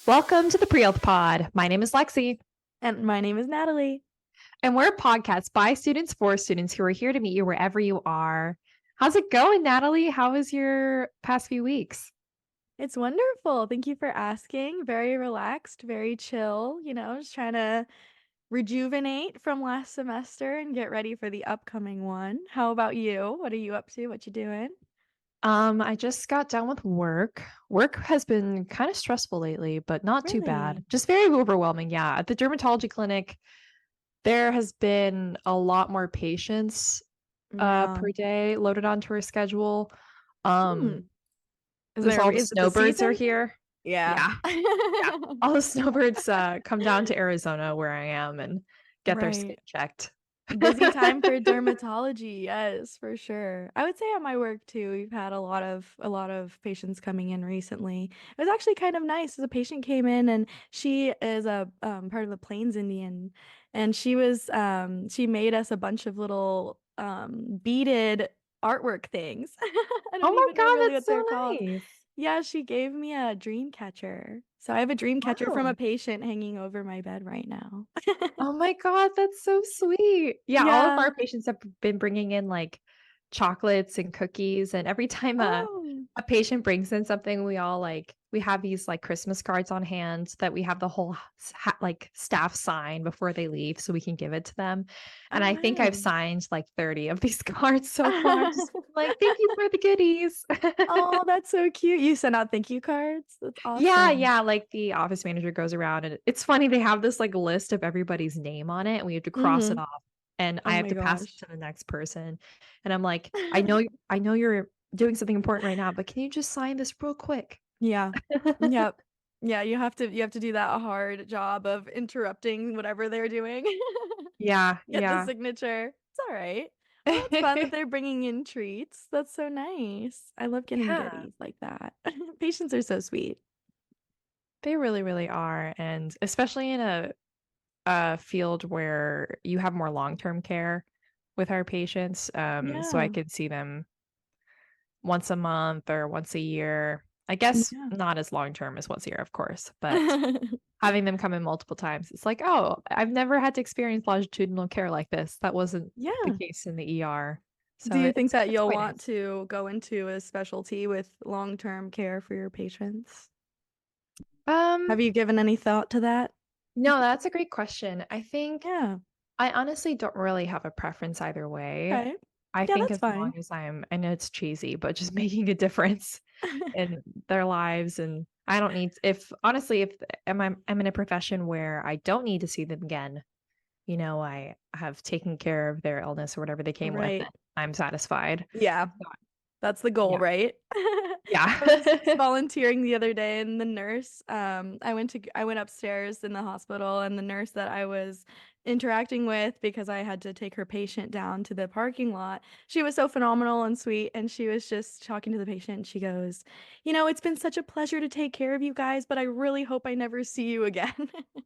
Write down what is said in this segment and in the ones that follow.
Welcome to the Pre-Health Pod. My name is Lexi. And my name is Natalie. And we're a podcast by students for students who are here to meet you wherever you are. How's it going, Natalie? How was your past few weeks? It's wonderful. Thank you for asking. Very relaxed, very chill, just trying to rejuvenate from last semester and get ready for the upcoming one. How about you? What are you up to? What you doing? I just got done with work. Work has been kind of stressful lately, but not too bad. Really? Just very overwhelming. Yeah. At the dermatology clinic, there has been a lot more patients Yeah. per day loaded onto our schedule. Hmm. Because all the Is it the snowbirds are season? here. Yeah. Yeah. Yeah. All the snowbirds come down to Arizona where I am and get their skin Right. checked. Busy time for dermatology, yes, for sure. I would say at my work too, we've had a lot of patients coming in recently. It was actually kind of nice. A patient came in and she is a part of the Plains Indian, and she made us a bunch of little beaded artwork things. I Oh don't my even know God, really that's what so they're called. nice. Yeah, she gave me a dream catcher. So I have a dream catcher from a Oh. patient hanging over my bed right now. Oh my God, that's so sweet. Yeah, all of Yeah. our patients have been bringing in like chocolates and cookies, and every time Oh. a patient brings in something, we have these like Christmas cards on hand that we have the whole like staff sign before they leave so we can give it to them. And Oh, I think I've wow. signed like 30 of these cards so far. Just like, thank you for the goodies. Oh, that's so cute. You sent out thank you cards? That's Yeah, awesome. yeah, like, the office manager goes around, and it's funny, they have this, like, list of everybody's name on it, and we have to cross it Hmm. off, and Oh I have my to pass it gosh. to the next person, and I'm like, I know you're doing something important right now, but can you just sign this real quick?" Yeah. Yep. Yeah, you have to do that hard job of interrupting whatever they're doing. Yeah, Get the yeah. signature. It's all right. Well, that's fun that they're bringing in treats. That's so nice. I love getting Yeah, goodies like that. Patients are so sweet. they really, really are, and especially in a field where you have more long-term care with our patients, so I Yeah. could see them once a month or once a year. I guess Yeah. not as long term as once a year, of course, but having them come in multiple times, it's like, oh, I've never had to experience longitudinal care like this. That wasn't the Yeah. case in the ER. Do So you think that it's you'll quite want nice. to go into a specialty with long-term care for your patients? Um, Have you given any thought to that? no, that's a great question. I think Yeah. I honestly don't really have a preference either way. Okay. I Yeah, think that's as long fine. as I know it's cheesy, but just making a difference in their lives, and I don't need if honestly, if I'm in a profession where I don't need to see them again, I have taken care of their illness or whatever they came with, Right. and I'm satisfied. Yeah, So, that's the goal, yeah. right? Yeah. I was volunteering the other day, and the nurse, I went upstairs in the hospital, and the nurse that I was interacting with, because I had to take her patient down to the parking lot, she was so phenomenal and sweet, and she was just talking to the patient. She goes, it's been such a pleasure to take care of you guys, but I really hope I never see you again.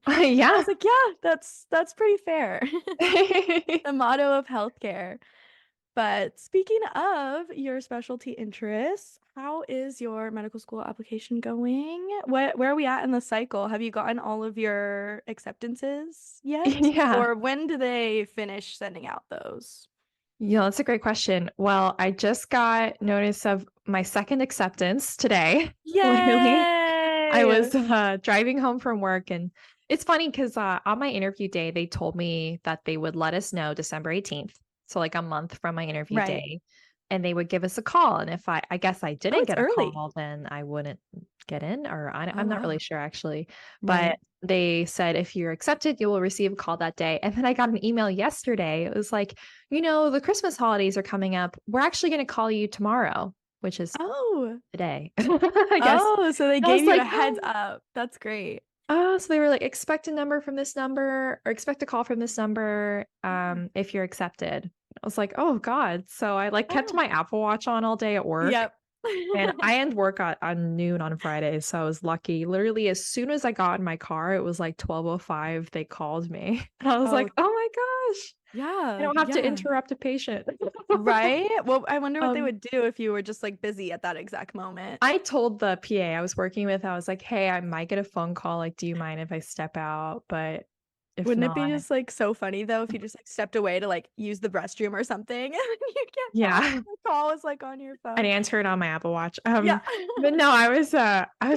I Yeah. was like, yeah, that's pretty fair. The motto of healthcare. But speaking of your specialty interests, how is your medical school application going? Where are we at in the cycle? Have you gotten all of your acceptances yet? Yeah. Or when do they finish sending out those? Yeah, that's a great question. Well, I just got notice of my second acceptance today. Literally, I Yay! was driving home from work, and it's funny because on my interview day, they told me that they would let us know December 18th. So, like a month from my interview Right. day, and they would give us a call. And if I guess I Oh, didn't it's get a early. call, then I wouldn't get in, or Oh, I'm not really wow. sure actually. But Right. they said if you're accepted, you will receive a call that day. And then I got an email yesterday. It was like, the Christmas holidays are coming up. We're actually going to call you tomorrow, which is Oh. today, I guess. Oh, so they And I gave was you like, a heads oh, up. That's great. so they were like, expect a number from this number or expect a call from this number Yeah. if you're accepted. I was like, oh God. So I like kept Oh. my Apple Watch on all day at work. Yep. And I end work on noon on Fridays, so I was lucky. Literally, as soon as I got in my car, it was like 12:05. They called me. And I was Oh, like, oh my gosh, I yeah. don't have to Yeah. interrupt a patient. Right? Well, I wonder what they Um, would do if you were just, like, busy at that exact moment. I told the PA I was working with, I was like, "Hey, I might get a phone call, like, do you mind if I step out? But if Wouldn't it be not." just, like, so funny though if you just, like, stepped away to, like, use the restroom or something, and then you get back Yeah. and the call was, like, on your I'd phone? answer it on my Apple Watch. Yeah. But no, I was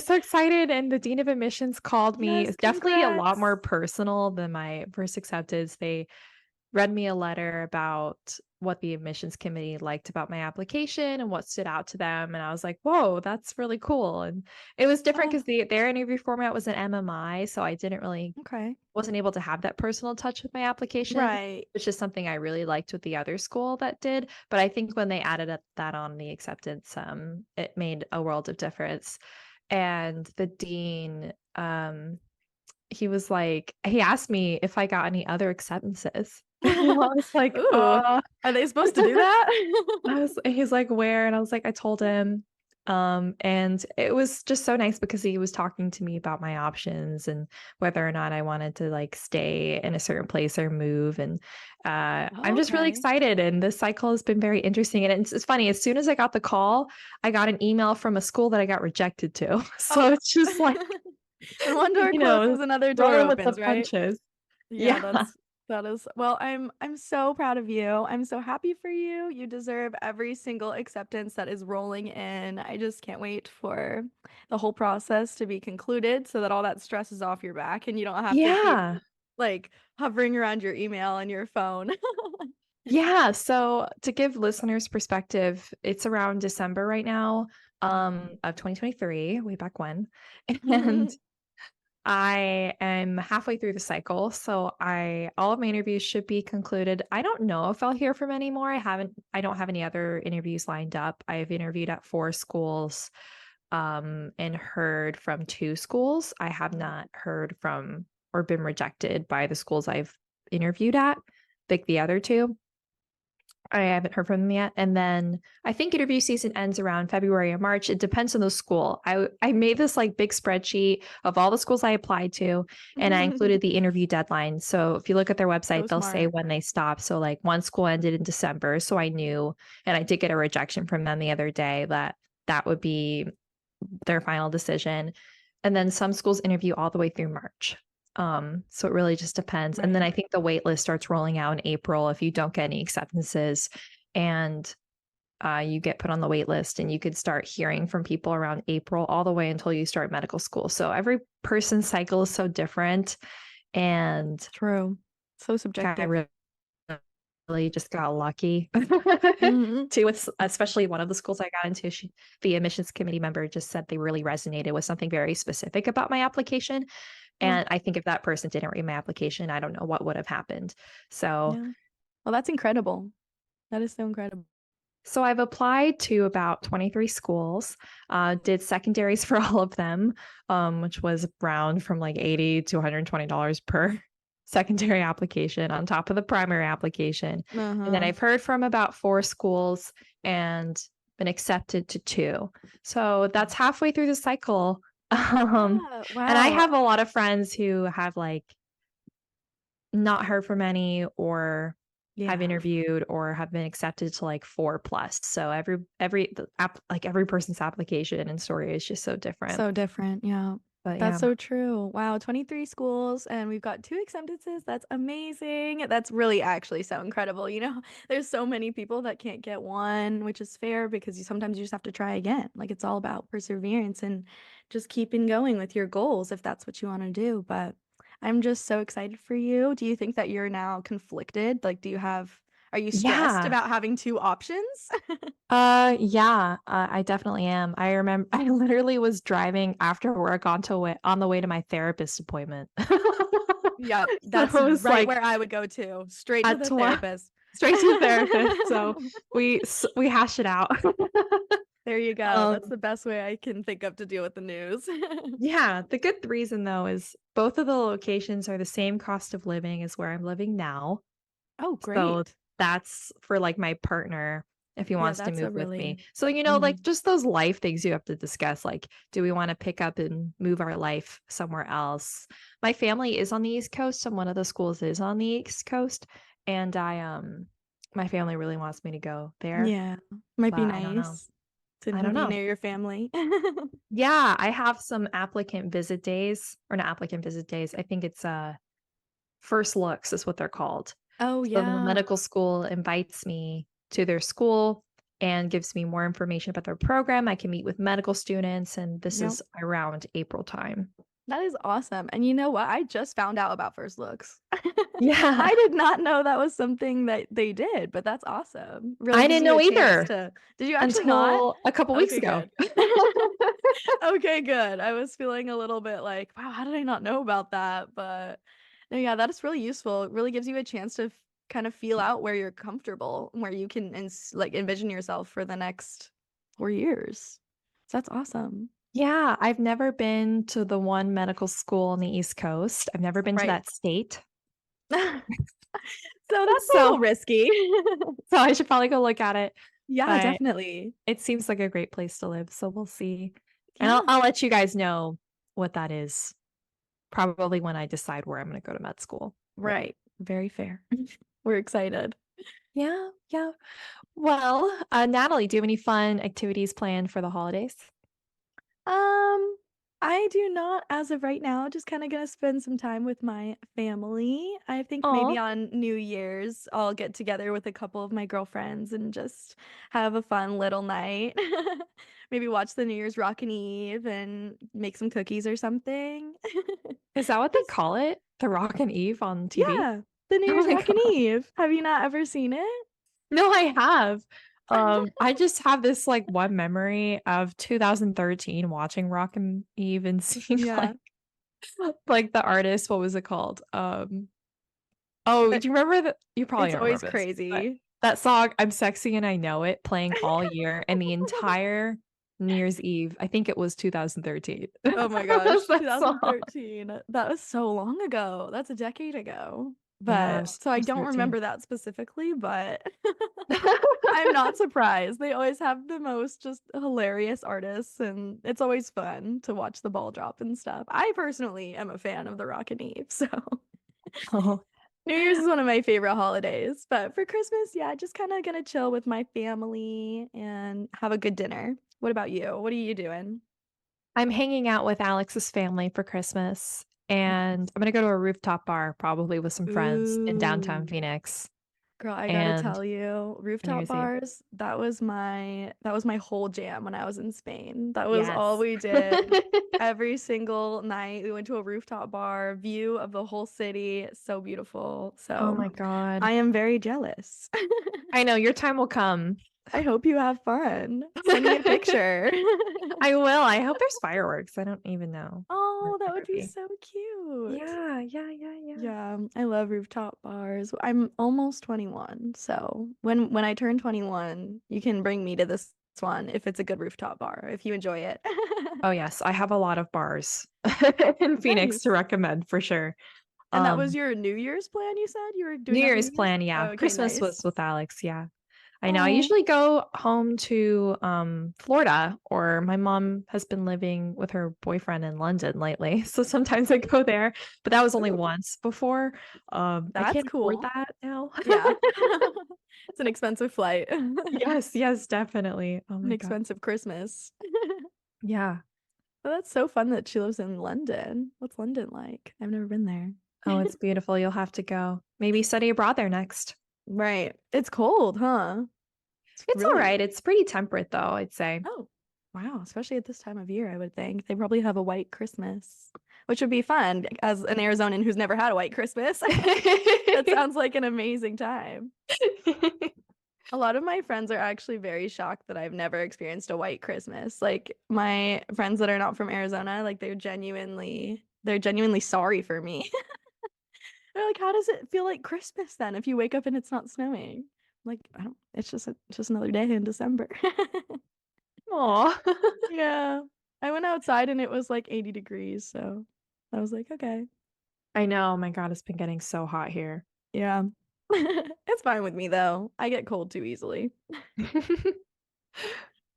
so excited, and the dean of admissions called me. Yes, It's definitely a lot congrats. more personal than my first acceptance. They read me a letter about what the admissions committee liked about my application and what stood out to them, and I was like, "Whoa, that's really cool." And it was different Oh, because their interview format was an MMI, so I didn't really okay. wasn't able to have that personal touch with my application, Right. which is something I really liked with the other school that did, but I think when they added that on the acceptance, it made a world of difference. And the dean, he was like he asked me if I got any other acceptances. And I was like, Ooh, are they supposed to do that? He's like, "Where?" And I was like, I told him. And it was just so nice because he was talking to me about my options and whether or not I wanted to like stay in a certain place or move. And I'm just really Okay. excited. And this cycle has been very interesting. And it's funny, as soon as I got the call, I got an email from a school that I got rejected to. Oh. So it's just like, When one door you know, closes, another door rolling with the opens, right? punches. Yeah, Yeah. that is well, I'm so proud of you. I'm so happy for you. You deserve every single acceptance that is rolling in. I just can't wait for the whole process to be concluded so that all that stress is off your back and you don't have to keep Yeah. like hovering around your email and your phone. Yeah, so to give listeners perspective, it's around December right now, of 2023, way back when, and I am halfway through the cycle, so I all of my interviews should be concluded. I don't know if I'll hear from any more. I don't have any other interviews lined up. I've interviewed at 4 schools, and heard from 2 schools. I have not heard from or been rejected by the schools I've interviewed at, like the other 2. I haven't heard from them yet. And then I think interview season ends around February or March. It depends on the school. I made this like big spreadsheet of all the schools I applied to, and I included the interview deadline. So if you look at their So website, they'll say smart. when they stop. So like one school ended in December, so I knew, and I did get a rejection from them the other day that that would be their final decision. And then some schools interview all the way through March. So it really just depends. And then Right. I think the wait list starts rolling out in April if you don't get any acceptances, and you get put on the wait list, and you could start hearing from people around April all the way until you start medical school. So every person's cycle is so different. And True. So I subjective. really just got lucky Mhm. too, with especially one of the schools I got into. The admissions committee member just said they really resonated with something very specific about my application. Yeah. And I think if that person didn't read my application, I don't know what would have happened. So, Yeah. Well, that's incredible. That is so incredible. so I've applied to about 23 schools, did secondaries for all of them, which was around from like 80 to $120 per secondary application on top of the primary application. And then Uh-huh. I've heard from about 4 schools and been accepted to 2. So that's halfway through the cycle. Um, Yeah, and I wow. have a lot of friends who have like not heard from any, or have Yeah, interviewed or have been accepted to like 4 plus. So every person's application and story is just so different. so different, yeah. But That's yeah. so true. Wow, 23 schools and we've got 2 acceptances, that's amazing. That's really actually so incredible, there's so many people that can't get one, which is fair because sometimes you just have to try again. Like, it's all about perseverance and just keeping going with your goals if that's what you wanna do, but I'm just so excited for you. Do you think that you're now conflicted? Like, are you stressed Yeah. about having 2 options? Yeah, I definitely am. I remember I literally was driving after work on the way to my therapist appointment. Yep, So that's it was right like where I would go to, straight to at the 12 therapist. straight to the therapist. So we hash it out. There you go, that's Um the best way I can think of to deal with the news. Yeah, the good reason though is both of the locations are the same cost of living as where I'm living now. Oh, So great. that's for like my partner if he Yeah, wants to that's move a with me. really So, like mhm. just those life things you have to discuss. Like, do we want to pick up and move our life somewhere else? My family is on the East Coast, and one of the schools is on the East Coast. And my family really wants me to go there, Yeah, might be but I don't know. nice to I don't be know. near your family. Yeah, I have some applicant visit days, or not applicant visit days. I think it's first looks is what they're called. Oh, So the yeah. medical school invites me to their school and gives me more information about their program. I can meet with medical students, and this Yep. is around April time. That is awesome. And you know what? I just found out about first looks. Yeah, I did not know that was something that they did, but that's awesome. Really I gives didn't you know a chance either to. Did you actually not? until a couple weeks Okay, ago. good. Okay, good. I was feeling a little bit like, wow, how did I not know about that? But no, yeah, that is really useful. It really gives you a chance to kind of feel out where you're comfortable, where you can like envision yourself for the next 4 years. So that's awesome. Yeah, I've never been to the one medical school on the East Coast. I've never been to Right. that state. So that's a little So risky. so I should probably go look at it, Yeah, but definitely. it seems like a great place to live, so we'll see. And I'll Yeah, I'll let you guys know what that is, probably when I decide where I'm gonna go to med school. Yeah. right. Very fair. We're excited. Yeah, yeah. Well, Natalie, do you have any fun activities planned for the holidays? Um, I do not as of right now, just kind of gonna spend some time with my family. I think maybe Oh, on New Year's I'll get together with a couple of my girlfriends and just have a fun little night. Maybe watch the New Year's Rockin' Eve and make some cookies or something. is that what they Just call it? The Rockin' Eve on TV? yeah, the New Oh Year's my Rockin' god. Eve. Have you not ever seen it? No, I have. I just have this like one memory of 2013 watching Rockin' Eve and seeing Yeah. like the artist, what was it called? Oh, But do you remember that? You probably it's don't always remember this, but crazy. that song, I'm Sexy and I Know It, playing all year and the entire New Year's Eve, I think it was 2013. Oh my Was gosh, that song. 2013. That was so long ago. That's a decade ago. Yeah, But so I I was don't 13. remember that specifically, but I'm not surprised. They always have the most just hilarious artists, and it's always fun to watch the ball drop and stuff. I personally am a fan of the Rockin' Eve, so Oh, New Year's is one of my favorite holidays. But for Christmas, yeah, just kind of gonna chill with my family and have a good dinner. What about you? What are you doing? I'm hanging out with Alex's family for Christmas, and I'm gonna go to a rooftop bar probably with some friends in downtown Ooh. Phoenix Girl, I gotta and tell you, for New rooftop Year's Eve. bars, that was my whole jam when I was in Spain. That was all Yes. we did. Every single night we went to a rooftop bar, view of the whole city, so beautiful. Oh So my God. I am very jealous. I know your time will come. I hope you have fun. Send me a picture. I will. I hope there's fireworks. I don't even know where Oh, that there would would be be. so cute. Yeah, yeah, yeah, yeah. Yeah, I love rooftop bars. I'm almost 21, so when I turn 21, you can bring me to this one if it's a good rooftop bar, if you enjoy it. Oh yes, I have a lot of bars in Phoenix to Nice. recommend for sure. And that was Um, your New Year's plan, you said? You were New doing that for Year's New Year's? plan, Oh, yeah. okay, Christmas was nice. with Alex, yeah. I know. I Oh, usually go home to Florida, or my mom has been living with her boyfriend in London lately. So sometimes I go there, but that was only ooh, once before. I that's can't afford cool. that now. Yeah. It's an expensive flight. Yes, yes, definitely. Oh An my God. expensive Christmas. Yeah. Well, that's so fun that she lives in London. What's London like? I've never been there. Oh, it's beautiful. You'll have to go. Maybe study abroad there next. Right. It's cold, huh? It's It's all really right. It's pretty temperate though, I'd say. Oh, wow. Especially at this time of year, I would think. They probably have a white Christmas, which would be fun as an Arizonan who's never had a white Christmas. That sounds like an amazing time. A lot of my friends are actually very shocked that I've never experienced a white Christmas. Like my friends that are not from Arizona, like they're genuinely sorry for me. They're like, "How does it feel like Christmas then if you wake up and it's not snowing?" I'm like, I don't, it's just another day in December. Aw. Yeah. I went outside and it was like 80 degrees, so I was like, okay. I know. Oh my God, it's been getting so hot here. Yeah. It's fine with me though. I get cold too easily.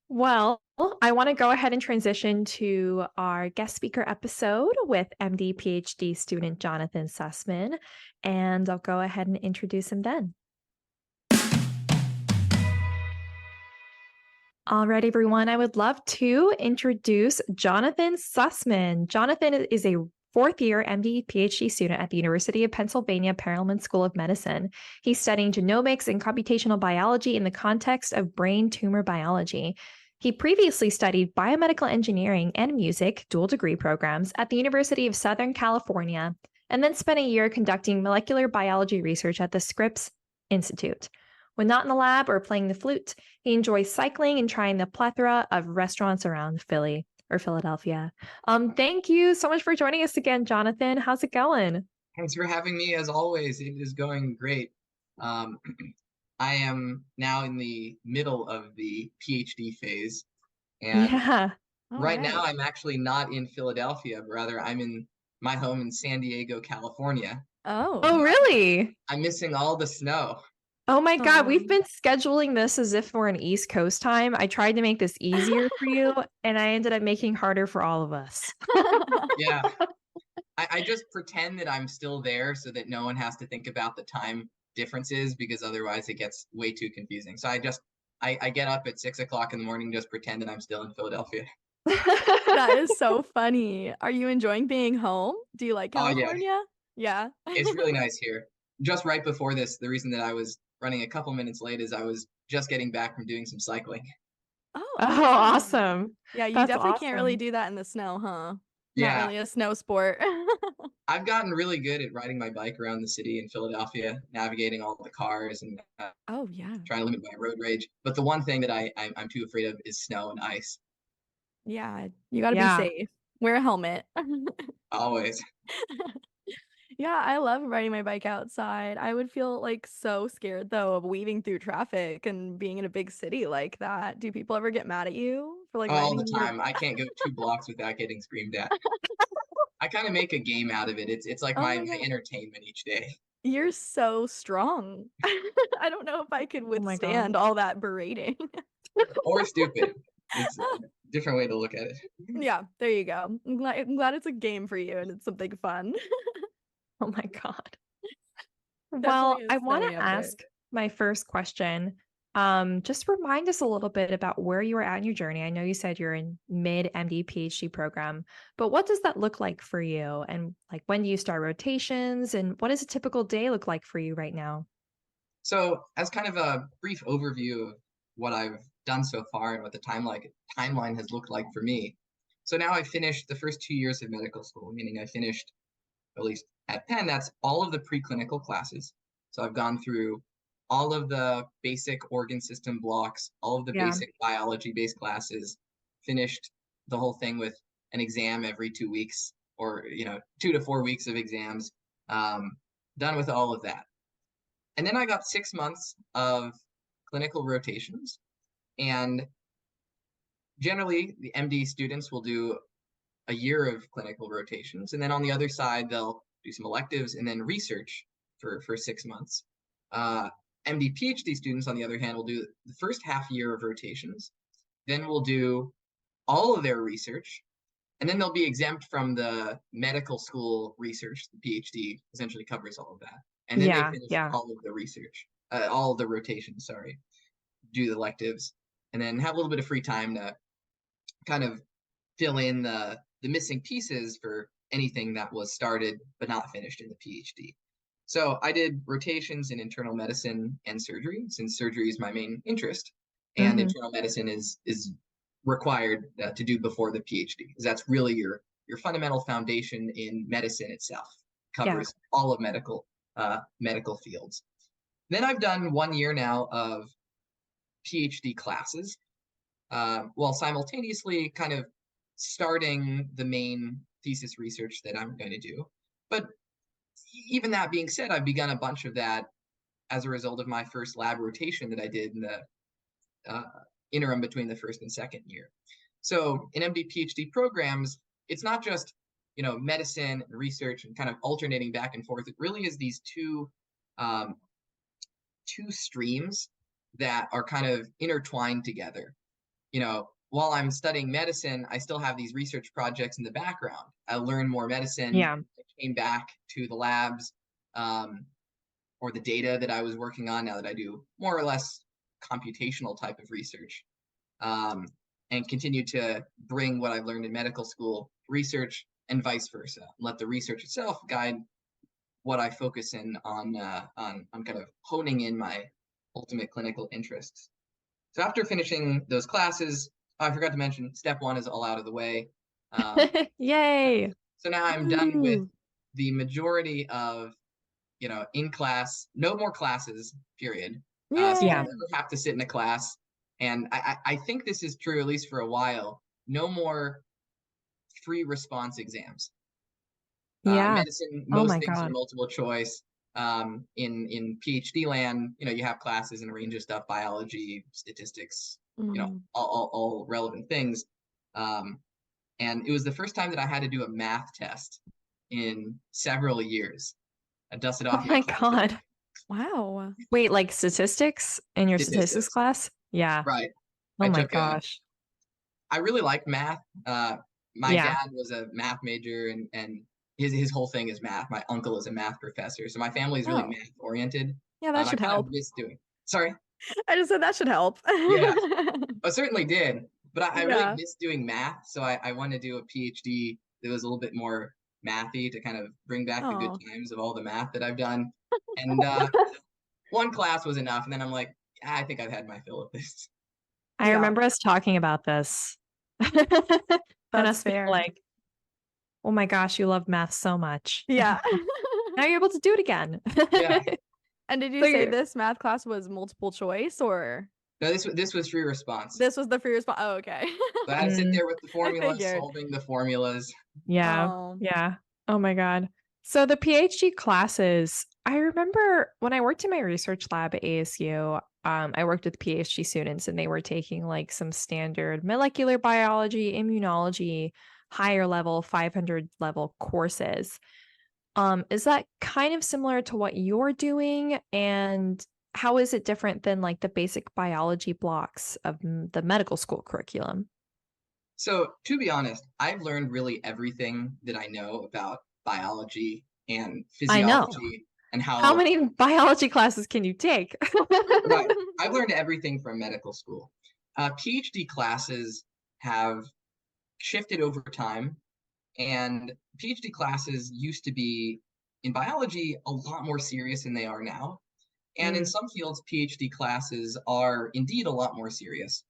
Well, I want to go ahead and transition to our guest speaker episode with MD-PhD student Jonathan Sussman, and I'll go ahead and introduce him then. All right, everyone. I would love to introduce Jonathan Sussman. Jonathan is a fourth year MD-PhD student at the University of Pennsylvania Perelman School of Medicine. He's studying genomics and computational biology in the context of brain tumor biology. He previously studied biomedical engineering and music dual degree programs at the University of Southern California, and then spent a year conducting molecular biology research at the Scripps Institute. When not in the lab or playing the flute, he enjoys cycling and trying the plethora of restaurants around Philly or Philadelphia. Thank you so much for joining us again, Jonathan. How's it going? Thanks for having me. As always, it is going great. Um, I am now in the middle of the PhD phase, and Yeah. All right now right. I'm actually not in Philadelphia, but rather I'm in my home in San Diego, California. Oh, Oh. really? I'm missing all the snow. Oh my God, we've Um. been scheduling this as if we're in East Coast time. I tried to make this easier for you, and I ended up making harder for all of us. Yeah, I just pretend that I'm still there so that no one has to think about the time differences because otherwise it gets way too confusing. So I get up at 6 o'clock in the morning, just pretend that I'm still in Philadelphia. That is so funny. Are you enjoying being home? Do you like Oh yeah, California? Yeah. it's really nice here. Just right before this, the reason that I was running a couple minutes late is I was just getting back from doing some cycling. Oh, Oh, awesome. awesome. Yeah, you That's definitely can't really awesome. do that in the snow, huh? Not Yeah, really a snow sport. I've gotten really good at riding my bike around the city in Philadelphia, navigating all the cars and Oh, yeah. trying to limit my road rage. But the one thing that I'm too afraid of is snow and ice. Yeah, you gotta be Yeah. safe. Wear a helmet. Always. Yeah, I love riding my bike outside. I would feel, like, so scared, though, of weaving through traffic and being in a big city like that. Do people ever get mad at you for, like, All the riding your time. I can't go 2 blocks without getting screamed at. I kind of make a game out of it. It's like Oh my my god. entertainment each day. You're so strong. I don't know if I could Oh my God. withstand all that berating. Or stupid. It's a different way to look at it. Yeah, there you go. I'm glad it's a game for you and it's something fun. Oh my God. Definitely Well, I is want snowy to up there. ask my first question. Just remind us a little bit about where you are at in your journey. I know you said you're in mid MD PhD program, but what does that look like for you? And like when do you start rotations? And what does a typical day look like for you right now? So, as kind of a brief overview of what I've done so far and what the timeline has looked like for me. So now I finished the first 2 years of medical school, meaning I finished, at least at Penn, that's all of the preclinical classes. So I've gone through all of the basic organ system blocks, all of the Yeah. basic biology-based classes, finished the whole thing with an exam every 2 weeks, or 2 to 4 weeks of exams. Um, done with all of that. And then I got 6 months of clinical rotations. And generally, the MD students will do a year of clinical rotations. And then on the other side, they'll do some electives and then research for 6 months. MD PhD students, on the other hand, will do the first half year of rotations. Then we'll do all of their research. And then they'll be exempt from the medical school research. The PhD essentially covers all of that. And then they Yeah. finish Yeah. all of the research, all of the rotations, sorry, do the electives, and then have a little bit of free time to kind of fill in the missing pieces for anything that was started but not finished in the PhD. So I did rotations in internal medicine and surgery, since surgery is my main interest, and Hmm. internal medicine is required to do before the PhD, because that's really your fundamental foundation in medicine itself. Yeah. Covers all of medical fields. Then I've done 1 year now of PhD classes, while simultaneously kind of starting the main thesis research that I'm going to do. But even that being said, I've begun a bunch of that as a result of my first lab rotation that I did in the uh, interim between the first and second year. So in MD PhD programs, it's not just medicine and research and kind of alternating back and forth. It really is these um, two streams that are kind of intertwined together. While I'm studying medicine, I still have these research projects in the background. I learn more medicine, Yeah. I came back to the labs, um, or the data that I was working on now that I do more or less computational type of research. and continue to bring what I've learned in medical school, research, and vice versa. Let the research itself guide what I focus in on kind of honing in my ultimate clinical interests. So after finishing those classes, I forgot to mention step 1 is all out of the way. Yay. So now I'm done with Ooh. the majority of, in class, no more classes, period. So you Yeah. Yay. never have to sit in a class. And I think this is true, at least for a while. No more free response exams. In Yeah. medicine, Oh most my things are God. multiple choice. In PhD land, you have classes and a range of stuff, biology, statistics, Mhm. all relevant things. And it was the first time that I had to do a math test in several years. I dusted Oh off my my class work. God. Wow. Wait, like statistics in your statistics Statistics, class? Yeah. right? Oh I my took gosh. I really liked math. My Yeah. dad was a math major, and his whole thing is math. My uncle is a math professor, so my family is really Oh, math oriented. yeah, that I should kind of help. miss doing. Sorry. I just said that should help. Yeah, I certainly did, but I really Yeah. miss doing math. So I want to do a PhD that was a little bit more mathy to kind of bring back the good Oh. times of all the math that I've done. And one class was enough, and then I'm like, I think I've had my fill of this. I Yeah, remember us talking about this and that's us being fair. like, oh my gosh, you love math so much. Yeah. Now you're able to do it again. Yeah. And did you So say you're, this math class was multiple choice or No, this was free response. this was the free response? Oh, okay. So I had to sit mm, there with the I formulas, figured. solving the formulas. yeah, Oh. yeah. Oh my God. So the PhD classes, I remember when I worked in my research lab at ASU, I worked with PhD students and they were taking like some standard molecular biology, immunology, higher level, 500 level courses. Is that kind of similar to what you're doing? And how is it different than like the basic biology blocks of the medical school curriculum? So to be honest, I've learned really everything that I know about biology and I know. physiology and How how, many biology classes can you take? right, I've learned everything from medical school. PhD classes have shifted over time, and PhD classes used to be in biology a lot more serious than they are now. And in Mm, some fields, PhD classes are indeed a lot more serious.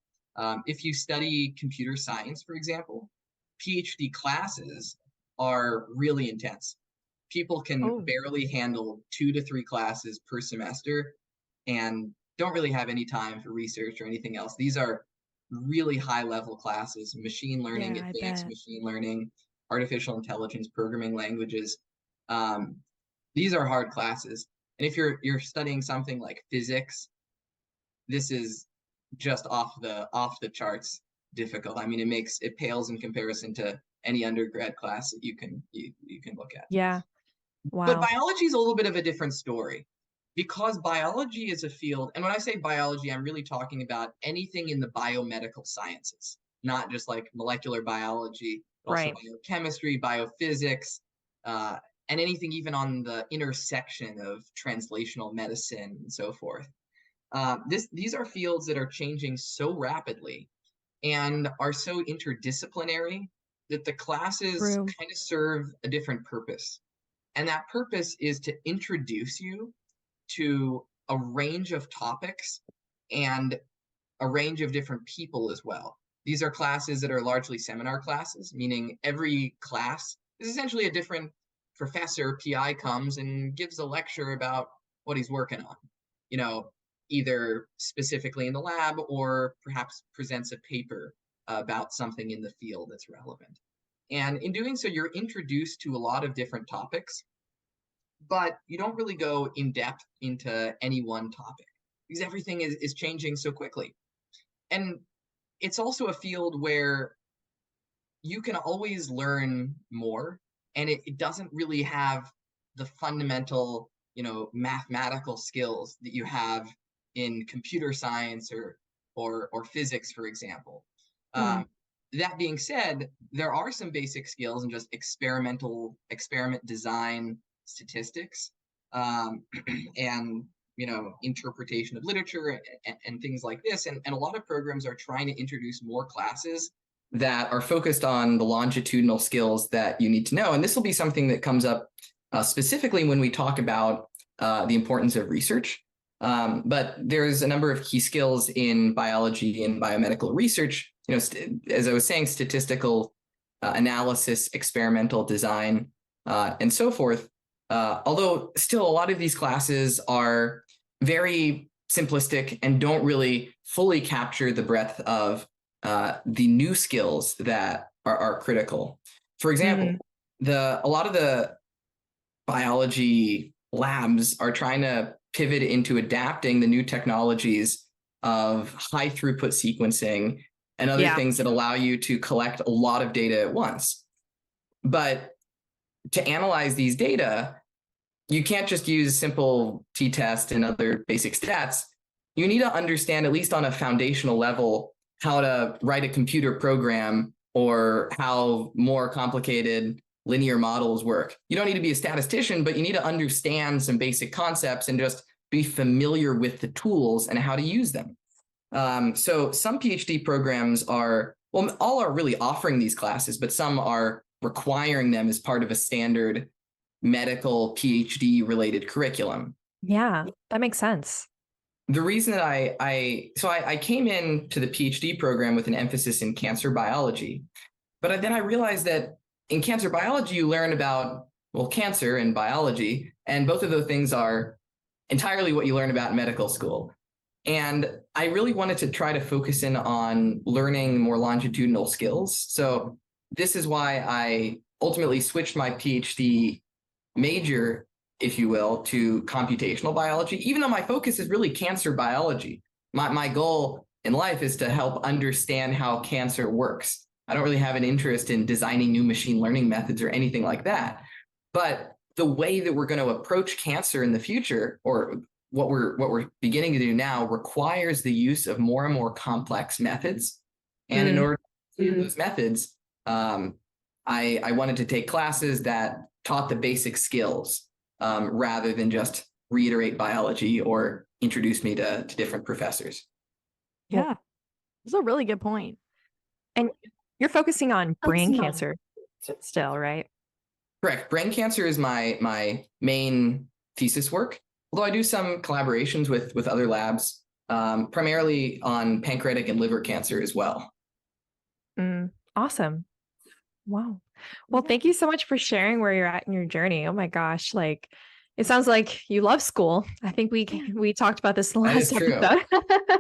If you study computer science, for example, PhD classes are really intense. People can Oh, barely handle 2 to 3 classes per semester and don't really have any time for research or anything else. These are really high level classes: machine learning, yeah, I advanced bet. machine learning, artificial intelligence, programming languages. Um, these are hard classes. And if you're studying something like physics, this is just off the charts difficult. I mean, it pales in comparison to any undergrad class that you can look at. yeah. But Wow. biology is a little bit of a different story, because biology is a field, and when I say biology, I'm really talking about anything in the biomedical sciences, not just like molecular biology, but also Right. biochemistry, biophysics, uh, and anything even on the intersection of translational medicine and so forth. These are fields that are changing so rapidly and are so interdisciplinary that the classes True. kind of serve a different purpose. And that purpose is to introduce you to a range of topics and a range of different people as well. These are classes that are largely seminar classes, meaning every class is essentially a different professor, PI comes and gives a lecture about what he's working on, you know, either specifically in the lab or perhaps presents a paper about something in the field that's relevant. And in doing so, you're introduced to a lot of different topics, but you don't really go in depth into any one topic because everything is changing so quickly. And it's also a field where you can always learn more, and it doesn't really have the fundamental, mathematical skills that you have in computer science or physics, for example. Mm. Um, that being said, there are some basic skills in just experiment design, statistics, and interpretation of literature and things like this. And a lot of programs are trying to introduce more classes that are focused on the longitudinal skills that you need to know. And this will be something that comes up specifically when we talk about the importance of research. But there's a number of key skills in biology and biomedical research, as I was saying, statistical analysis, experimental design, and so forth. Although still a lot of these classes are very simplistic and don't really fully capture the breadth of the new skills that are critical. For example, a lot of the biology labs are trying to pivot into adapting the new technologies of high throughput sequencing and other things that allow you to collect a lot of data at once. But to analyze these data, you can't just use simple t-test and other basic stats. You need to understand, at least on a foundational level, how to write a computer program or how more complicated linear models work. You don't need to be a statistician, but you need to understand some basic concepts and just be familiar with the tools and how to use them. So some PhD programs all are really offering these classes, but some are requiring them as part of a standard medical PhD related curriculum. Yeah, that makes sense. The reason that I came into the PhD program with an emphasis in cancer biology, but then I realized that in cancer biology, you learn about, cancer and biology, and both of those things are entirely what you learn about in medical school. And I really wanted to try to focus in on learning more longitudinal skills. So this is why I ultimately switched my PhD major, if you will, to computational biology, even though my focus is really cancer biology. My goal in life is to help understand how cancer works. I don't really have an interest in designing new machine learning methods or anything like that. But the way that we're going to approach cancer in the future, or what we're beginning to do now, requires the use of more and more complex methods. And in order to do those methods, I wanted to take classes that taught the basic skills rather than just reiterate biology or introduce me to different professors. Yeah, that's a really good point. And you're focusing on brain cancer still, right? Correct. Brain cancer is my main thesis work, although I do some collaborations with other labs, primarily on pancreatic and liver cancer as well. Awesome. Wow. Well, thank you so much for sharing where you're at in your journey. Oh my gosh. It sounds like you love school. I think we talked about this in the last episode.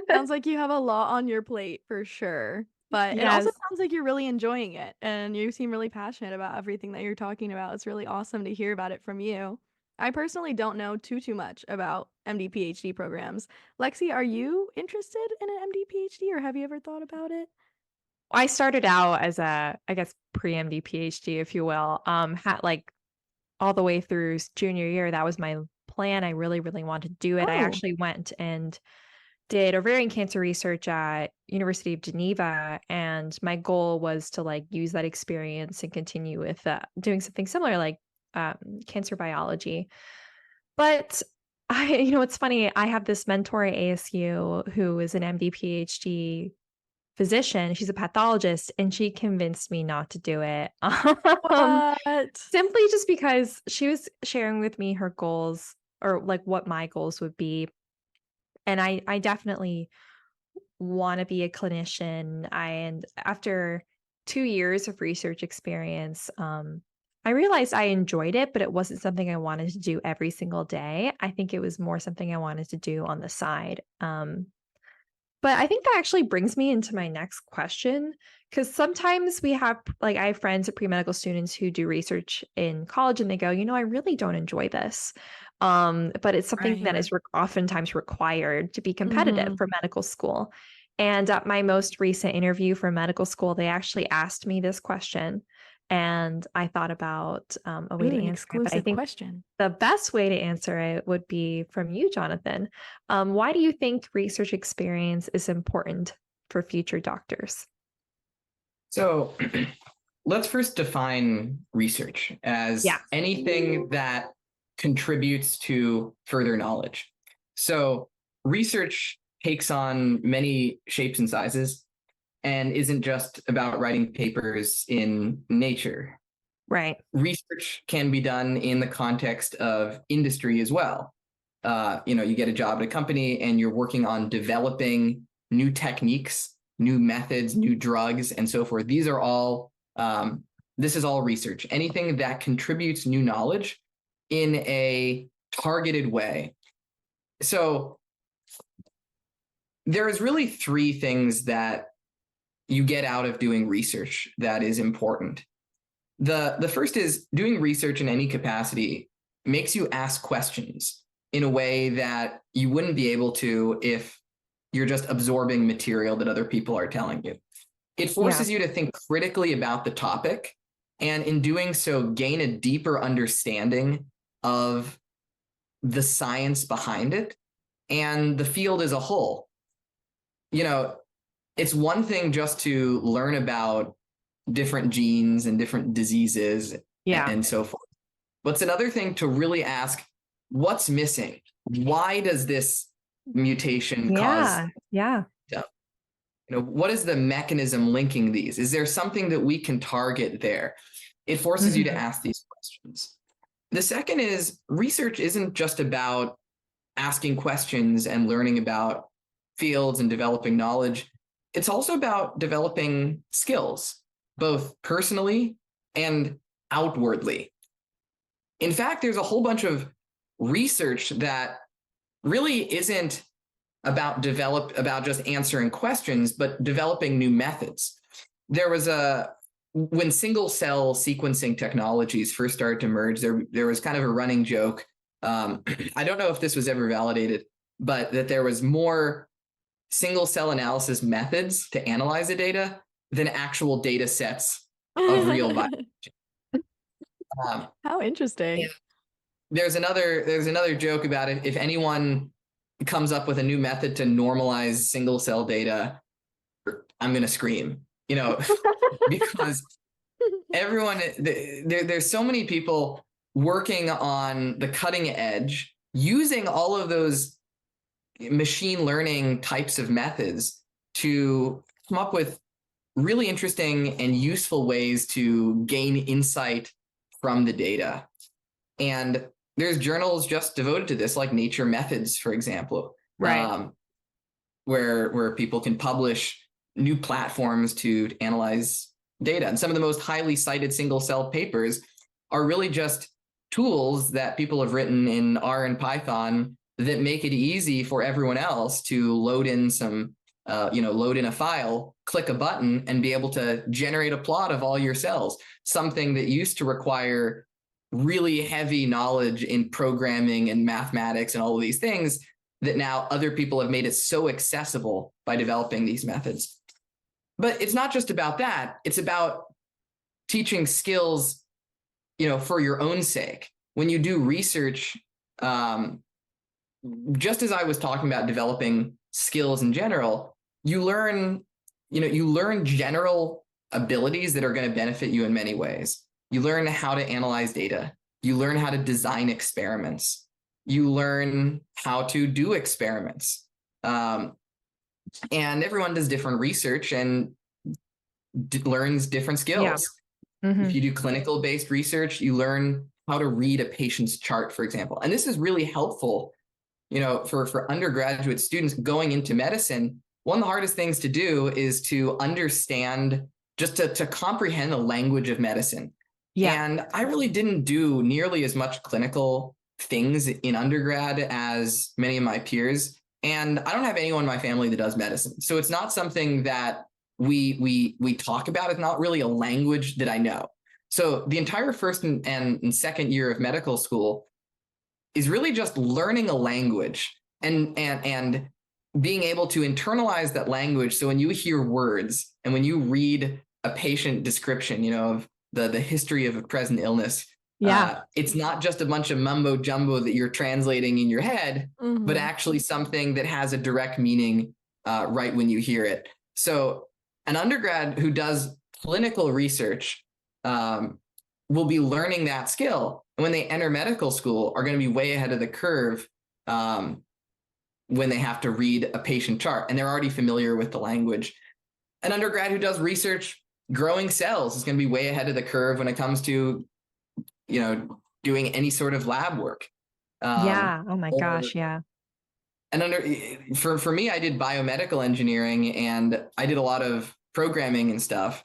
Sounds like you have a lot on your plate for sure. But it also sounds like you're really enjoying it and you seem really passionate about everything that you're talking about. It's really awesome to hear about it from you. I personally don't know too much about MD-PhD programs. Lexi, are you interested in an MD-PhD or have you ever thought about it? I started out as a, I guess, pre-MD PhD, if you will. Had all the way through junior year, that was my plan. I really, really wanted to do it. I actually went and did ovarian cancer research at University of Geneva, and my goal was to use that experience and continue with doing something similar, like cancer biology. But it's funny. I have this mentor at ASU who is an MD PhD physician. She's a pathologist, and she convinced me not to do it. Simply just because she was sharing with me her goals, or what my goals would be. And I definitely want to be a clinician. And after 2 years of research experience, I realized I enjoyed it, but it wasn't something I wanted to do every single day. I think it was more something I wanted to do on the side. But I think that actually brings me into my next question, because sometimes I have friends at pre-medical students who do research in college and they go, I really don't enjoy this. But it's something that is oftentimes required to be competitive for medical school. And at my most recent interview for medical school, they actually asked me this question. And I thought about a way to answer it. But I think the best way to answer it would be from you, Jonathan. Why do you think research experience is important for future doctors? So let's first define research as anything that contributes to further knowledge. So research takes on many shapes and sizes and isn't just about writing papers in Nature. Right. Research can be done in the context of industry as well. You get a job at a company and you're working on developing new techniques, new methods, new drugs, and so forth. These are all, this is all research. Anything that contributes new knowledge in a targeted way. So there's really three things that you get out of doing research that is important. The first is doing research in any capacity makes you ask questions in a way that you wouldn't be able to if you're just absorbing material that other people are telling you. It forces you to think critically about the topic, and in doing so, gain a deeper understanding of the science behind it and the field as a whole. It's one thing just to learn about different genes and different diseases and so forth. But it's another thing to really ask, what's missing? Why does this mutation cause? What is the mechanism linking these? Is there something that we can target there? It forces you to ask these questions. The second is research isn't just about asking questions and learning about fields and developing knowledge. It's also about developing skills, both personally and outwardly. In fact, there's a whole bunch of research that really isn't about just answering questions, but developing new methods. There was when single cell sequencing technologies first started to emerge, there was kind of a running joke. I don't know if this was ever validated, but that there was more single cell analysis methods to analyze the data than actual data sets of real biology. How interesting. There's another joke about it. If anyone comes up with a new method to normalize single cell data, I'm going to scream, because everyone, there's so many people working on the cutting edge, using all of those machine learning types of methods to come up with really interesting and useful ways to gain insight from the data. And there's journals just devoted to this, like Nature Methods, for example, right? Where people can publish new platforms to analyze data. And some of the most highly cited single cell papers are really just tools that people have written in R and Python that make it easy for everyone else to load in a file, click a button, and be able to generate a plot of all your cells. Something that used to require really heavy knowledge in programming and mathematics and all of these things, that now other people have made it so accessible by developing these methods. But it's not just about that. It's about teaching skills, for your own sake. When you do research, just as I was talking about developing skills in general, you learn general abilities that are going to benefit you in many ways. You learn how to analyze data. You learn how to design experiments. You learn how to do experiments. And everyone does different research and learns different skills. If you do clinical-based research, you learn how to read a patient's chart, for example. And this is really helpful, for undergraduate students going into medicine. One of the hardest things to do is to understand, just to comprehend the language of medicine. And I really didn't do nearly as much clinical things in undergrad as many of my peers. And I don't have anyone in my family that does medicine. So it's not something that we talk about. It's not really a language that I know. So the entire first and second year of medical school is really just learning a language and being able to internalize that language. So when you hear words and when you read a patient description, of the history of a present illness, it's not just a bunch of mumbo jumbo that you're translating in your head, but actually something that has a direct meaning right when you hear it. So an undergrad who does clinical research will be learning that skill. And when they enter medical school, are going to be way ahead of the curve when they have to read a patient chart and they're already familiar with the language. An undergrad who does research growing cells is going to be way ahead of the curve when it comes to, doing any sort of lab work. Yeah. Oh my Or gosh. Yeah. and for me, I did biomedical engineering and I did a lot of programming and stuff.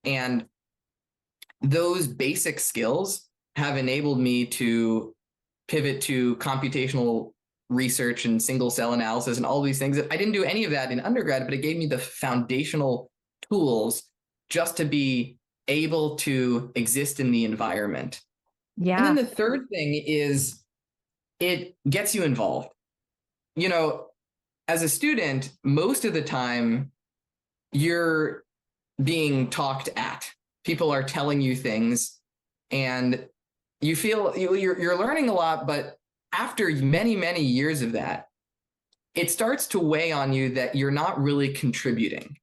And those basic skills have enabled me to pivot to computational research and single cell analysis and all these things. I didn't do any of that in undergrad, but it gave me the foundational tools just to be able to exist in the environment. Yeah. And then the third thing is it gets you involved. As a student, most of the time you're being talked at. People are telling you things and you feel you're learning a lot, but after many, many years of that, it starts to weigh on you that you're not really contributing.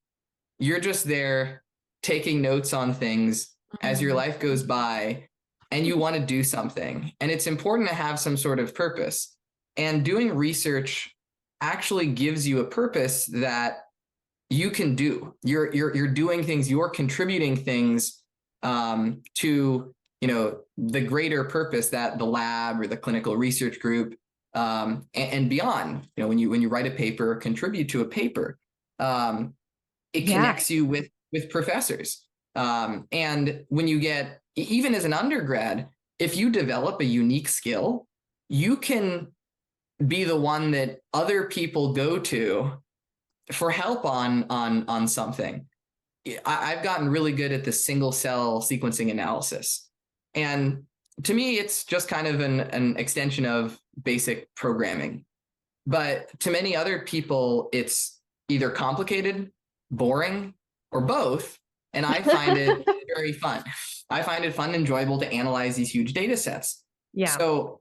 You're just there taking notes on things as your life goes by, and you want to do something. And it's important to have some sort of purpose. And doing research actually gives you a purpose that you can do. You're doing things, you're contributing things to the greater purpose that the lab or the clinical research group and beyond. When you write a paper, contribute to a paper, it connects you with professors. And when you get, even as an undergrad, if you develop a unique skill, you can be the one that other people go to for help on something. I've gotten really good at the single cell sequencing analysis. And to me, it's just kind of an extension of basic programming. But to many other people, it's either complicated, boring, or both. And I find it very fun. I find it fun and enjoyable to analyze these huge data sets. Yeah. So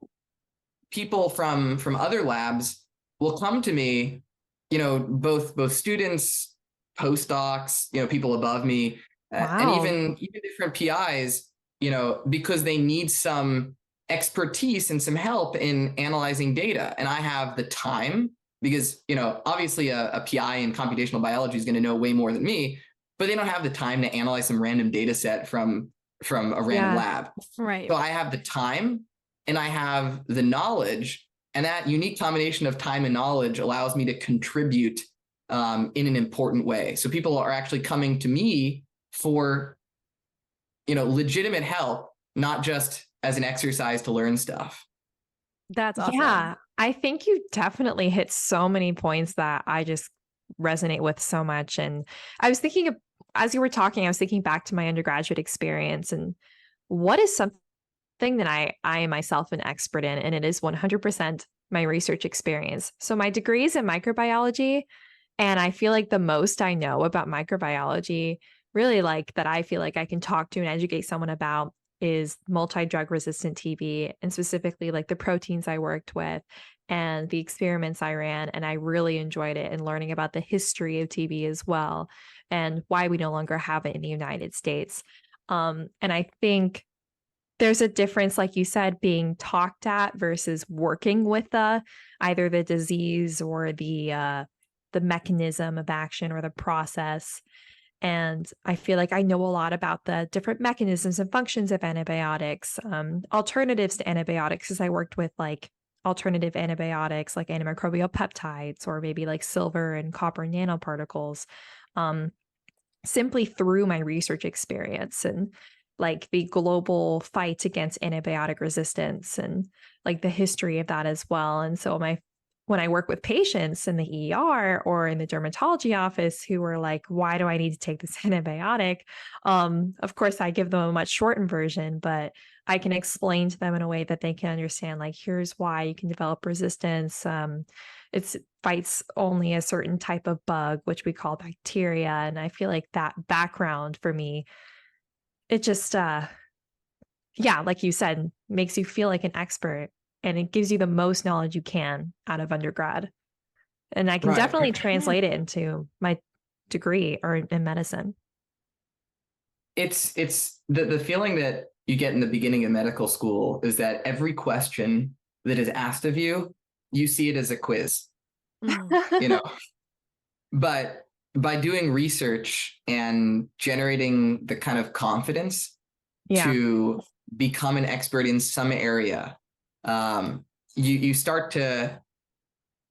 people from other labs will come to me, both students, postdocs, people above me, and even different PIs, because they need some expertise and some help in analyzing data. And I have the time because, obviously a PI in computational biology is going to know way more than me, but they don't have the time to analyze some random data set from a random lab. Right. So I have the time and I have the knowledge, and that unique combination of time and knowledge allows me to contribute in an important way. So people are actually coming to me for, legitimate help, not just as an exercise to learn stuff. That's awesome. Yeah. I think you definitely hit so many points that I just resonate with so much. And I was thinking of, as you were talking, I was thinking back to my undergraduate experience and what is something that I myself an expert in, and it is 100% my research experience. So my degree is in microbiology, and I feel like the most I know about microbiology, really like that I feel like I can talk to and educate someone about, is multi-drug resistant TB, and specifically like the proteins I worked with and the experiments I ran. And I really enjoyed it, and learning about the history of TB as well and why we no longer have it in the United States. And I think there's a difference, like you said, being talked at versus working with either the disease or the mechanism of action or the process. And I feel like I know a lot about the different mechanisms and functions of antibiotics, alternatives to antibiotics, because I worked with like alternative antibiotics like antimicrobial peptides or maybe like silver and copper nanoparticles, simply through my research experience and like the global fight against antibiotic resistance and like the history of that as well. And so when I work with patients in the ER or in the dermatology office who are like, why do I need to take this antibiotic? Of course, I give them a much shortened version, but I can explain to them in a way that they can understand, like, here's why you can develop resistance. It fights only a certain type of bug, which we call bacteria. And I feel like that background for me, it just, like you said, makes you feel like an expert. And it gives you the most knowledge you can out of undergrad. And I can definitely translate it into my degree or in medicine. It's the feeling that you get in the beginning of medical school is that every question that is asked of you, you see it as a quiz. you know, but by doing research and generating the kind of confidence to become an expert in some area, you start to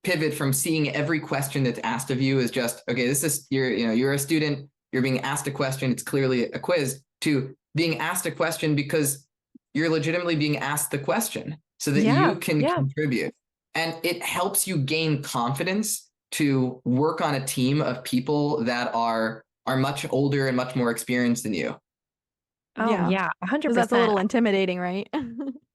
pivot from seeing every question that's asked of you as just, okay, this is, you're a student, you're being asked a question, it's clearly a quiz, to being asked a question because you're legitimately being asked the question so that you can contribute. And it helps you gain confidence to work on a team of people that are much older and much more experienced than you. Oh yeah, 100%. That's a little intimidating, right?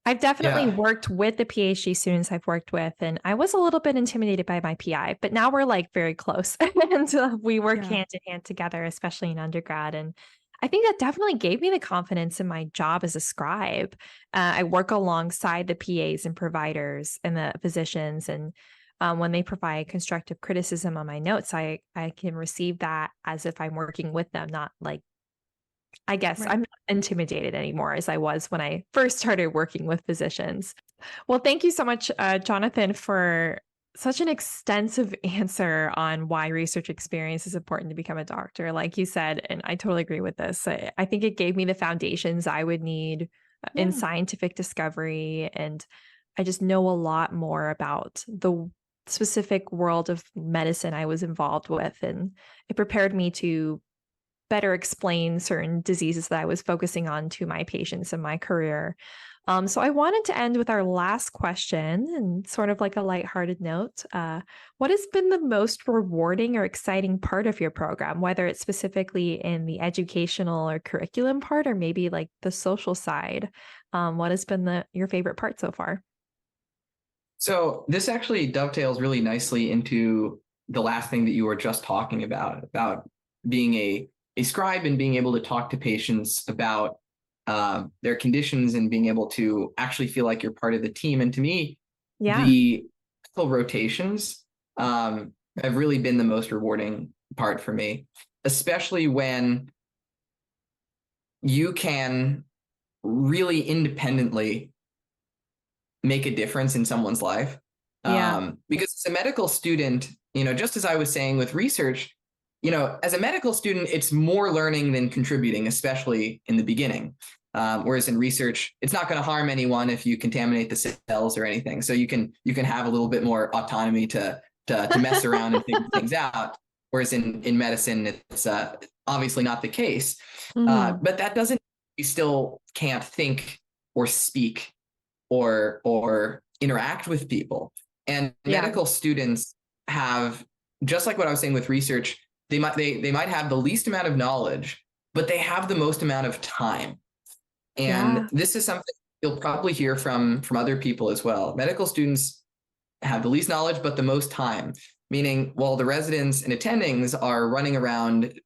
I've definitely worked with the PhD students I've worked with, and I was a little bit intimidated by my PI, but now we're like very close and we work hand in hand together, especially in undergrad. And I think that definitely gave me the confidence in my job as a scribe. I work alongside the PAs and providers and the physicians, and when they provide constructive criticism on my notes, I can receive that as if I'm working with them, not like, I guess I'm not intimidated anymore as I was when I first started working with physicians. Well, thank you so much, Jonathan, for such an extensive answer on why research experience is important to become a doctor. Like you said, and I totally agree with this. I think it gave me the foundations I would need in scientific discovery. And I just know a lot more about the specific world of medicine I was involved with. And it prepared me to better explain certain diseases that I was focusing on to my patients in my career. So I wanted to end with our last question and sort of like a lighthearted note. What has been the most rewarding or exciting part of your program, whether it's specifically in the educational or curriculum part, or maybe like the social side? What has been your favorite part so far? So this actually dovetails really nicely into the last thing that you were just talking about being a scribe and being able to talk to patients about their conditions and being able to actually feel like you're part of the team. And to me, the rotations have really been the most rewarding part for me, especially when you can really independently make a difference in someone's life. Because as a medical student, just as I was saying with research, as a medical student, it's more learning than contributing, especially in the beginning. Whereas in research, it's not going to harm anyone if you contaminate the cells or anything. So you can have a little bit more autonomy to mess around and figure things out. Whereas in medicine, it's obviously not the case. But that doesn't, you still can't think or speak or interact with people. And medical students have, just like what I was saying with research, they might have the least amount of knowledge, but they have the most amount of time. And this is something you'll probably hear from other people as well. Medical students have the least knowledge, but the most time, meaning while the residents and attendings are running around,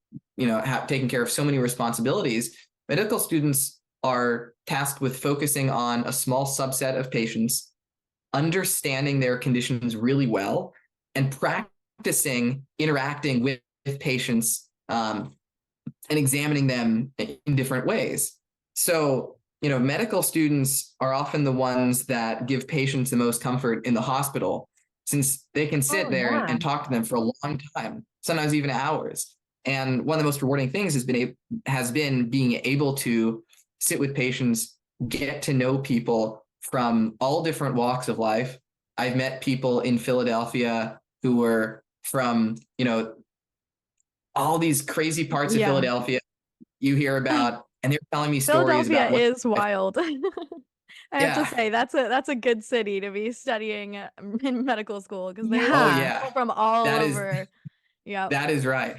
taking care of so many responsibilities, medical students are tasked with focusing on a small subset of patients, understanding their conditions really well, and practicing interacting with patients and examining them in different ways. So, medical students are often the ones that give patients the most comfort in the hospital, since they can sit there and talk to them for a long time, sometimes even hours. And one of the most rewarding things has been being able to sit with patients, get to know people from all different walks of life. I've met people in Philadelphia who were from, all these crazy parts of Philadelphia you hear about, and they're telling me stories about Philadelphia is wild. I have to say that's a good city to be studying in medical school, because there's people from all over. That is right.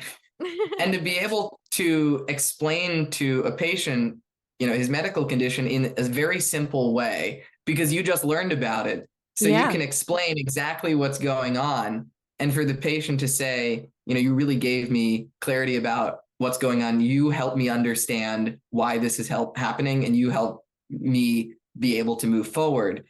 And to be able to explain to a patient, his medical condition in a very simple way, because you just learned about it. So you can explain exactly what's going on. And for the patient to say, you really gave me clarity about what's going on. You helped me understand why this is happening, and you helped me be able to move forward.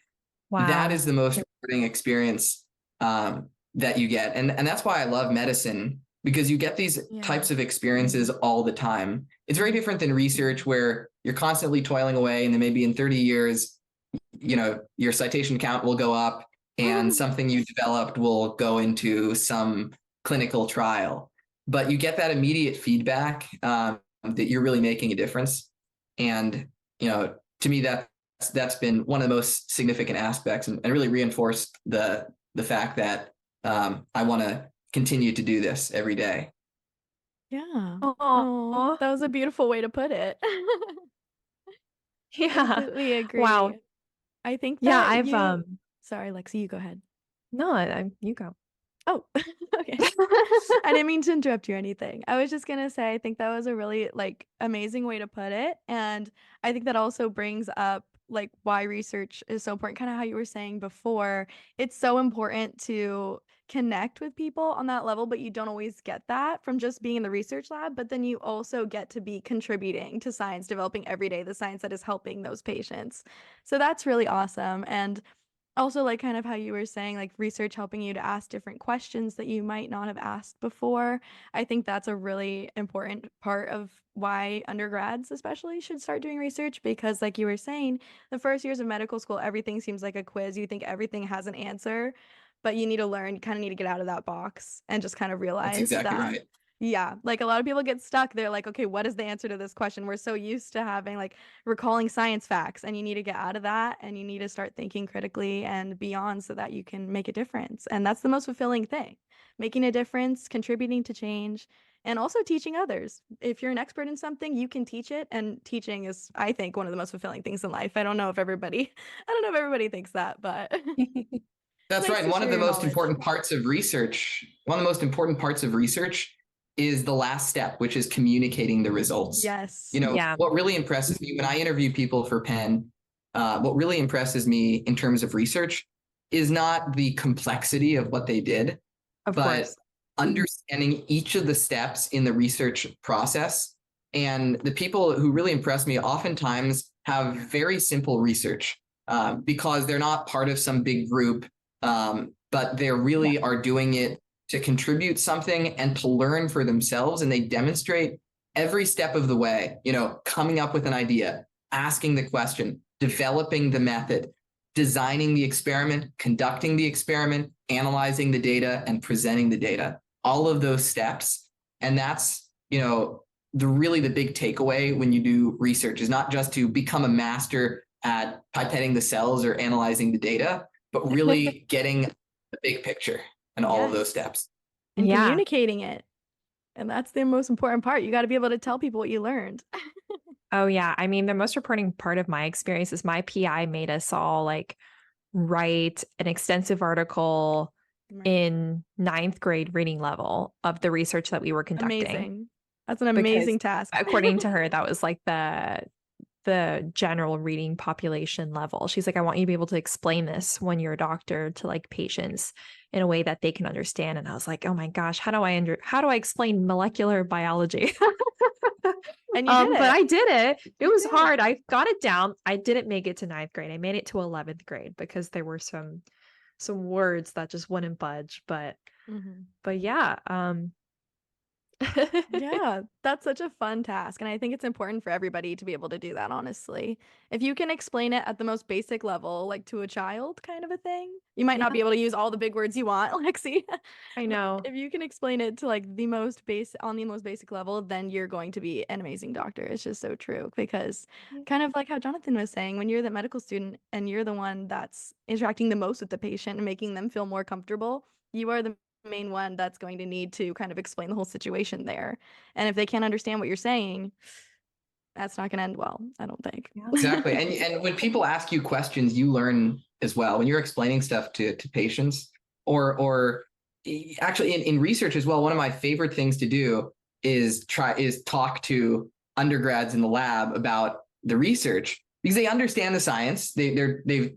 Wow. That is the most rewarding experience that you get. And that's why I love medicine, because you get these types of experiences all the time. It's very different than research, where you're constantly toiling away, and then maybe in 30 years, your citation count will go up and something you developed will go into some clinical trial. But you get that immediate feedback that you're really making a difference. And, to me, that's been one of the most significant aspects, and really reinforced the fact that I want to continue to do this every day. Yeah. Aw. Oh, that was a beautiful way to put it. Yeah. Completely agree. Wow. I think Yeah, that I've sorry, Lexi, you go ahead. no, you go. Oh, okay. I didn't mean to interrupt you or anything. I was just gonna say I think that was a really amazing way to put it. And I think that also brings up why research is so important, kind of how you were saying before. It's so important to connect with people on that level, but you don't always get that from just being in the research lab. But then you also get to be contributing to science, developing every day the science that is helping those patients. So that's really awesome. And also, kind of how you were saying, research helping you to ask different questions that you might not have asked before. I think that's a really important part of why undergrads especially should start doing research, because like you were saying, the first years of medical school, everything seems like a quiz. You think everything has an answer, but you need to learn, you kind of need to get out of that box and just kind of That's realize exactly that. right. Yeah, a lot of people get stuck. They're like, okay, what is the answer to this question? We're so used to having recalling science facts, and you need to get out of that and you need to start thinking critically and beyond so that you can make a difference. And that's the most fulfilling thing, making a difference, contributing to change, and also teaching others. If you're an expert in something, you can teach it. And teaching is, I think, one of the most fulfilling things in life. I don't know if everybody thinks that, but it's That's nice right. to One of share the your most knowledge. important parts of research, is the last step, which is communicating the results. Yes. Yeah. What really impresses me when I interview people for Penn, what really impresses me in terms of research is not the complexity of what they did, Of but course. understanding each of the steps in the research process. And the people who really impress me oftentimes have very simple research because they're not part of some big group, but they really are doing it to contribute something and to learn for themselves. And they demonstrate every step of the way, coming up with an idea, asking the question, developing the method, designing the experiment, conducting the experiment, analyzing the data, and presenting the data. All of those steps. And that's, the big takeaway when you do research is not just to become a master at pipetting the cells or analyzing the data, but really getting the big picture and all of those steps. And Yeah. communicating it. And that's the most important part. You got to be able to tell people what you learned. Oh yeah. I mean, the most important part of my experience is my PI made us all write an extensive article in 9th grade reading level of the research that we were conducting. Amazing. That's an amazing task. According to her, that was the general reading population level. She's like, I want you to be able to explain this when you're a doctor to patients in a way that they can understand. And I was like, oh my gosh, how do I explain molecular biology? And you did it. But I did it. It was hard. I got it down. I didn't make it to 9th grade. I made it to 11th grade because there were some words that just wouldn't budge. But yeah. Yeah, that's such a fun task. And I think it's important for everybody to be able to do that, honestly. If you can explain it at the most basic level, to a child kind of a thing, you might not be able to use all the big words you want, Lexi. I know. If you can explain it to the most basic level, then you're going to be an amazing doctor. It's just so true, because kind of like how Jonathan was saying, when you're the medical student and you're the one that's interacting the most with the patient and making them feel more comfortable, you are the main one that's going to need to kind of explain the whole situation there. And if they can't understand what you're saying, that's not going to end well, I don't think. Exactly. And when people ask you questions, you learn as well. When you're explaining stuff to patients or actually in research as well, one of my favorite things to do is talk to undergrads in the lab about the research, because they understand the science. They've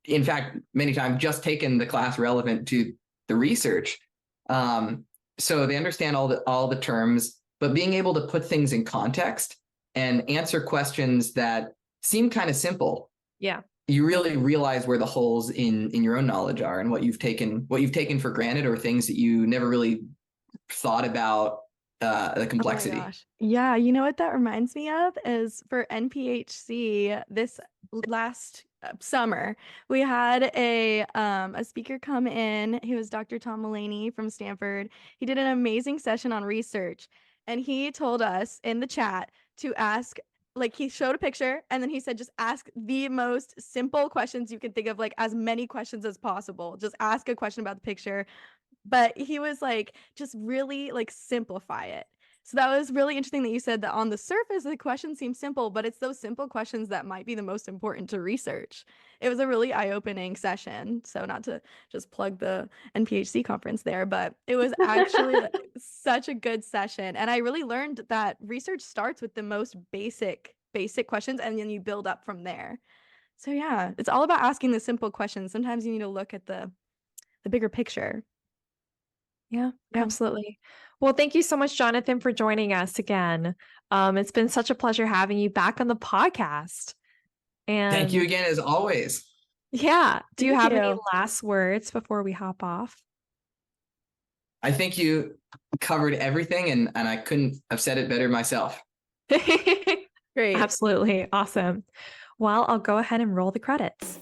in fact many times just taken the class relevant to the research. So they understand all the terms, but being able to put things in context and answer questions that seem kind of simple. Yeah. You really realize where the holes in your own knowledge are and what you've taken for granted, or things that you never really thought about the complexity. Oh my gosh. Yeah, you know what that reminds me of is for NPHC this last summer, we had a speaker come in. He was Dr. Tom Mulaney from Stanford. He did an amazing session on research, and he told us in the chat to ask, like, he showed a picture and then he said, just ask the most simple questions you can think of, like as many questions as possible. Just ask a question about the picture. But he was like, just really like simplify it. So that was really interesting that you said that on the surface, the question seems simple, but it's those simple questions that might be the most important to research. It was a really eye-opening session. So not to just plug the NPHC conference there, but it was actually like, such a good session. And I really learned that research starts with the most basic questions, and then you build up from there. So yeah, it's all about asking the simple questions. Sometimes you need to look at the bigger picture. Yeah, absolutely. Well, thank you so much, Jonathan, for joining us again. It's been such a pleasure having you back on the podcast. And Thank you again, as always. Yeah. Do you Thank have any you. last words before we hop off? I think you covered everything, and I couldn't have said it better myself. Great. Absolutely. Awesome. Well, I'll go ahead and roll the credits.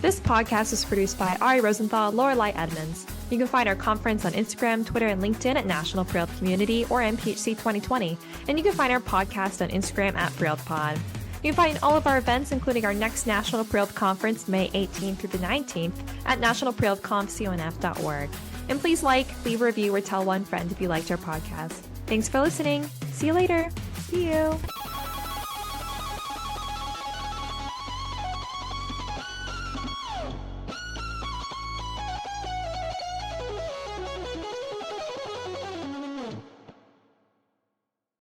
This podcast was produced by Ari Rosenthal, Lorelei Edmonds. You can find our conference on Instagram, Twitter, and LinkedIn at National Pre-Health Community or MPHC 2020. And you can find our podcast on Instagram at PreHealthPod. You can find all of our events, including our next National Pre-Health Conference, May 18th through the 19th, at nationalprehealthconf.conf.org. And please leave a review, or tell one friend if you liked our podcast. Thanks for listening. See you later. See you.